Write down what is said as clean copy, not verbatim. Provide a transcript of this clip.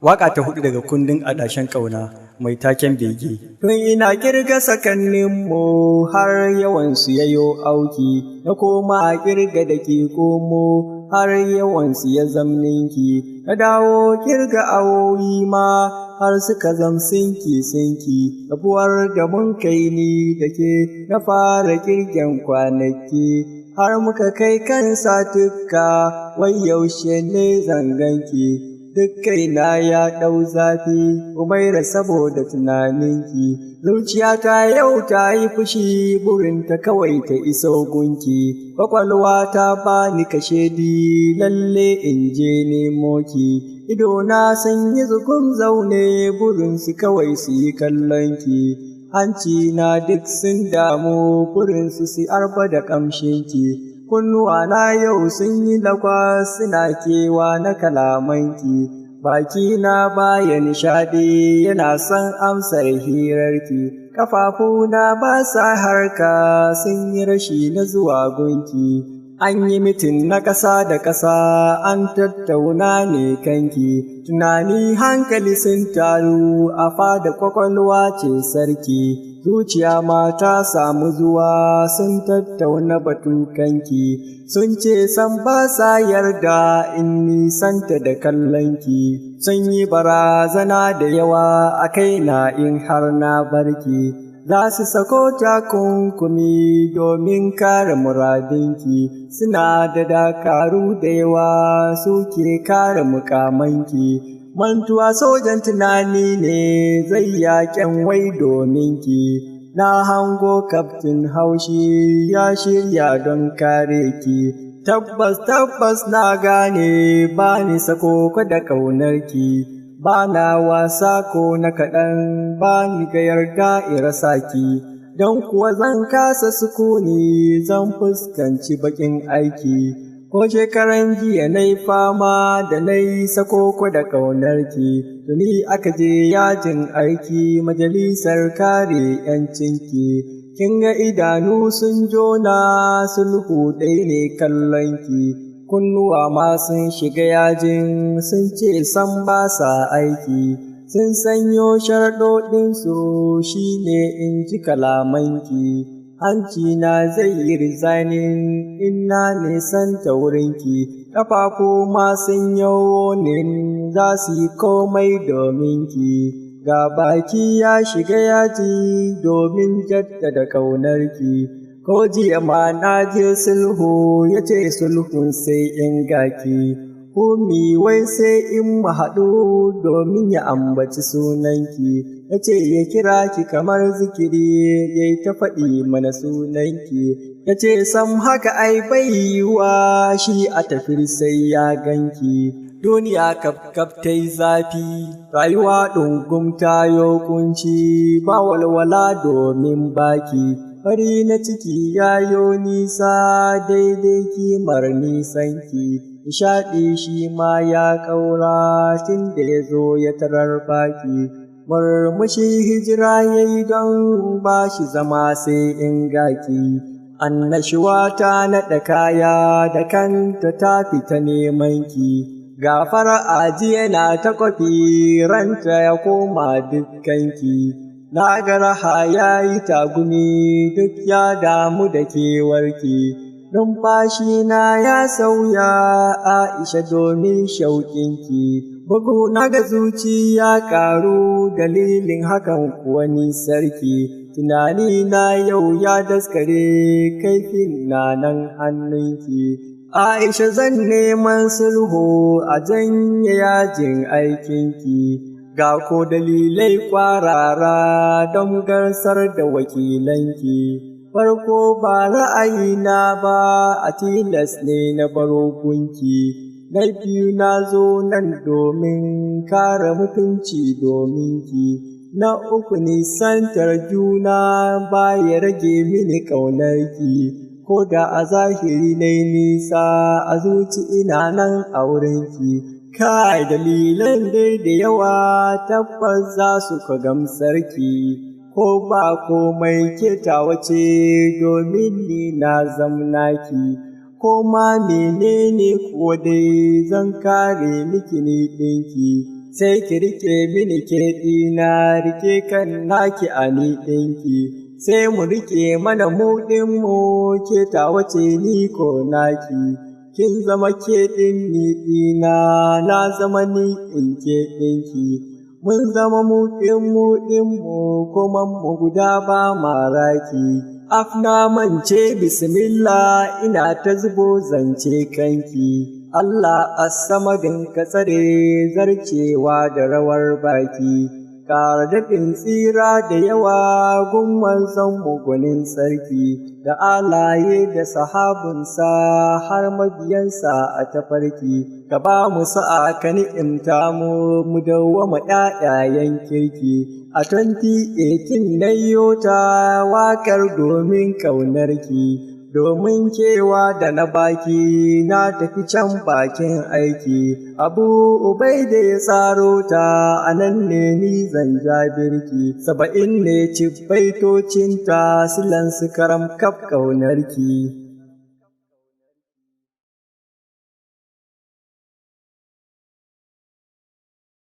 Waƙa ta hudu daga kundin adashen ƙauna mai taken bege. Tun ina kirga sakanninmu har yawansu yayo auki, na koma kirga da ke komo har yawansu ya zamninki, na dawo kirga awoyi ma har suka zam sinki, rabuwar da mun kai ni da ke na fara kirgen kwanaki, har muka kai kan satukka, wai yaushe ne zanganki. Duk kaina ya ɗau zafi, Umaira saboda tunaninki, zuciyata yau ta yi fushi burinta kawai ta iso gunki, ƙwaƙwalwa ta bani kashedi lalle in je nemo ki, idona sun yi zugum zaune burinsu kawai su yi kallonki, hanci na duk sun damu burinsu su arba da ƙamshinki. Kunnuwana yau sun yi lakwas suna kewa na kalamanki, bakina baya nishaɗi yana son amsar hirarki, ƙafafuna ba sa harka sun yi rashi na zuwa gunki. An yi mitin na ƙasa da ƙasa an tattauna ne kanki, tunani hankali sun taru a fada ƙwaƙwalwa ce sarki, zuciya ma ta samu zuwa sun tattauna batu kanki, sun ce san ba sa yarda in nisanta da kallonki, sun yi barazana da yawa a kaina in har na barki. Za su sako takunkumi domin kare muradinki, suna da dakaru da yawa suke kare mukamanki, mantuwa sojan tunani ne zai yaƙen wai dominki, na hango kaftin haushi ya shirya don kare ki, tabbas na gane ba ni sako da ƙaunarki. Ba na wasa ko na kaɗan ba ni ga yarda irasa ki, don kuwa zan kasa sukuni zan fuskanci baƙin aiki, ko shekaran jiya na yi fama da na yi sako da ƙaunarki, tuni aka je yajin aiki majalisar kare ‘yancinki, kin ga idanu sun jona sulhu ɗaya ne kallonki. Kunnuwa ma sun shiga yajin sun ce san ba sa aiki, sun sanyo sharɗoɗinsu shi ne in ji kalamanki, hanci na zai yi rizanin ina nisan wurinki, ƙafafu ma sun yawonin za su yi komai dominki, ga baki ya shiga yaji domin jaddada ƙaunarki. Ko jiya ma na je sulhu ya ce sulhun sai in gaki, Kumi wai sai in mu haɗu domin ya ambaci sunanki, ya ce ya kira ki kamar zikiri ya yi ta faɗi mana sunanki, ya ce sam haka ai bai yiwa shi a tafi sai ya ganki. Duniya kaf ta yi zafi, rayuwa ɗungum ta yo kunci, ba walwala domin baki. Fari na ciki yayo nisa daidai kimar nisanki, nishaɗi shi ma ya ƙaura tun da ya zo ya tarar baki, murmushi hijira ya yi don ba shi zama sai in gaki, annashuwa ta naɗa kaya da kanta ta fita nemanki, ga fara'a jiya na ta kwafi ranta ya koma dukkanki. Na ga raha ya yi tagumi duk ya damu da kewarki, numfashina ya sauya Aisha domin shauƙinki, bugu na ga zuci ya ƙaru dalilin hakan kuwa ni sarki, tunani na yau ya daskare kaifin na nan hannunki. Aisha zan neman sulhu a janye yajin aikinki. Ga ko dalilai ƙwarara don garsar da wakilanki, farko ba ra'ayina ba a tilas ne na baro gunki, na biyu na zo nan domin kare mutunci dominki, na uku nisantar juna ba ya rage mini ƙaunarki, ko da a zahiri na nisa a zuci ina nan a wurinki. Kai dalilan dai da yawa tabbas za su ka gamsarki, ko ba komai ketawa ce domin ni na zamnaki, ko ma menene kuwa dai zan kare miki ni ɗinki, sai ki rike mini ke ɗina rike kan naki a ni ɗinki, sai mu rike mana mu ɗinmu ke tawace ni ko naki, kin zama ke ɗin ni ɗina na zama ni in ke ɗinki, mun zama mu ɗinmu kuma mu guda ba maraki. Afna mance bismillah ina ta zubo zance kanki, Allah as-samadin ka tsare zarcewa da rawar baki, ƙara daɗin tsira da yawa gun manzon gwanin sarki, da alaye da sahabinsa har mabiyansa a tafarki, ka ba mu sa'a ka ni'imta mu dawwama ƴaƴayen kirki. A 2018 na yota waƙar domin ƙaunarki, domin kewa da na baki na tafi can bakin aiki, Abu Ubaida ya tsaro ta a nan ne ni zan ja birki, 70 ne cibbaitocinta silan su karam kaf ƙaunarki.